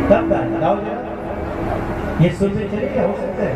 कब गाओ जरा, ये सुनने चले हो सकता है।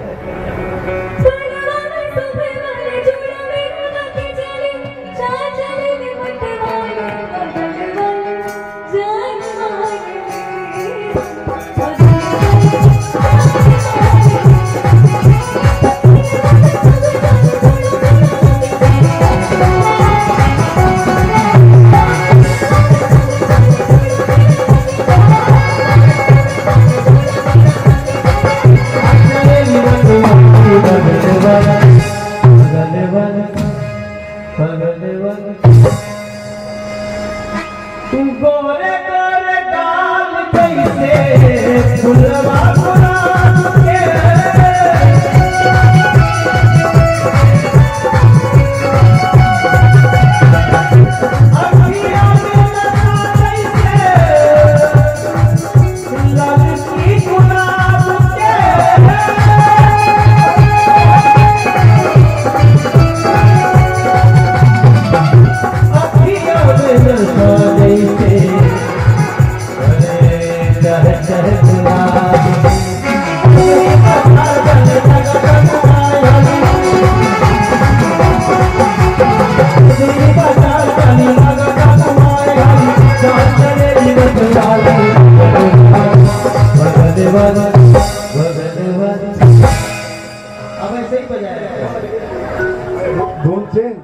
गोरे गोरे गाल कैसे फुलवा गुलाब के, अखियाँ में लगा कैसे लड़की गुलाब के, अखियाँ में लगा अब ऐसे ही बजाएगा धूम चेंज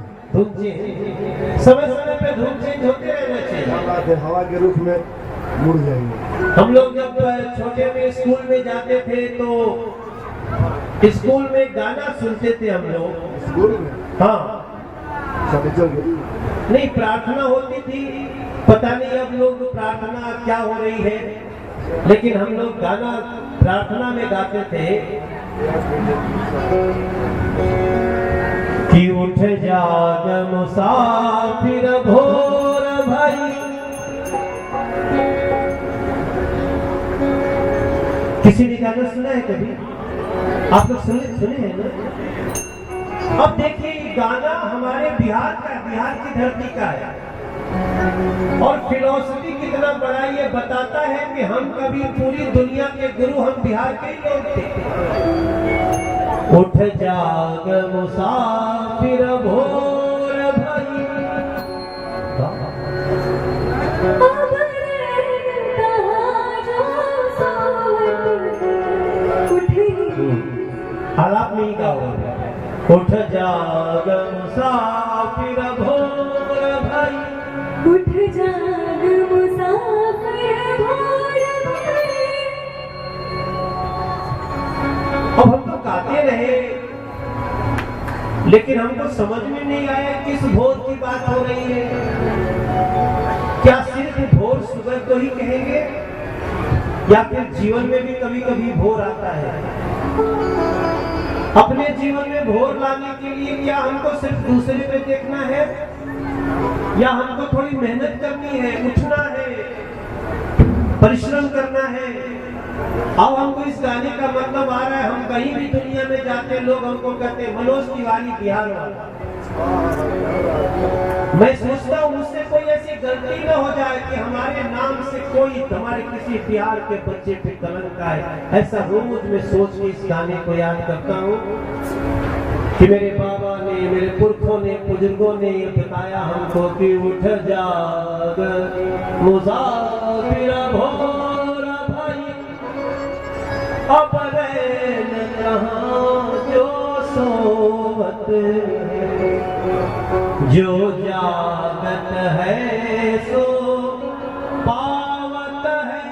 समय समय पे धूम चेंज होते रहना चाहिए। हवा के रूप में मुड़ जाएंगे। हम लोग जब छोटे में स्कूल में जाते थे तो स्कूल में गाना सुनते थे हम लोग। स्कूल में? हाँ नहीं, प्रार्थना होती थी, पता नहीं अब लोग प्रार्थना क्या हो रही है, लेकिन हम लोग गाना प्रार्थना में गाते थे कि उठ जाग मुसाफिर भोर भई। किसी ने गाना सुना है कभी? आप लोग सुने हैं ना? अब देखिए गाना हमारे बिहार की धरती का है और फिलॉसफी कितना बड़ा ये बताता है कि हम कभी पूरी दुनिया के गुरु हम बिहार के ही लोग थे। उठ जाग मुसाफिर भोर भई, हालात में ही गाओ। उठ जाग मुसाफिर भोर भई, उठ जाग मुसाफिर भोर भई। अब हम तो गाते रहे, लेकिन हमको समझ में नहीं आया किस भोर की बात हो रही है। क्या सिर्फ भोर सुबह को ही कहेंगे या फिर जीवन में भी कभी कभी भोर आता है? अपने जीवन में भोर लाने के लिए क्या हमको सिर्फ दूसरे पे देखना है या हमको थोड़ी मेहनत करनी है, उठना है, परिश्रम करना है? अब हमको इस गाने का मतलब आ रहा है, हम कहीं भी दुनिया में जाते लोग हमको कहते हैं मनोज तिवारी बिहार वाला। मैं सोचता हूँ मुझसे कोई ऐसी गलती न हो जाए कि हमारे नाम से कोई हमारे किसी बिहार के बच्चे पे कलंक आए। ऐसा रोज मैं सोच के इस गाने को याद करता हूँ कि मेरे बाबा ने, मेरे पुरखों ने, बुजुर्गों ने ये बताया हमको कि उठ जाग मुसाफिर भोर भई, अब रैन कहाँ जो सोवत, जो जागत है सो पावत है।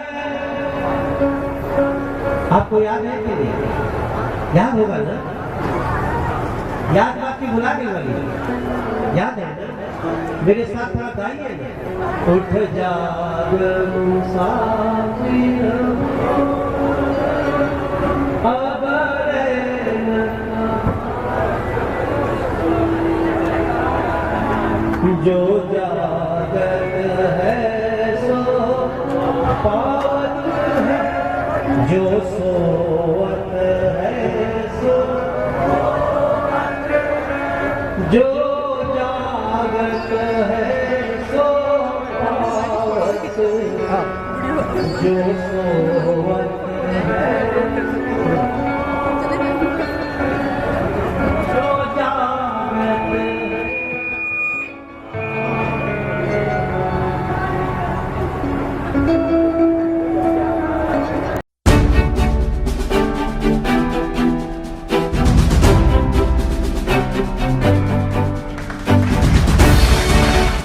आपको याद है कि नहीं? याद होगा ना? याद बाकी भुला के वाली याद है ना? मेरे साथ थोड़ा गाइए ना। उठ जाग मुसाफिर अब रैन, जो जागत है सो पावत है, जो सोवत है सो, जो जागत है सो पावत है। जो सोवत है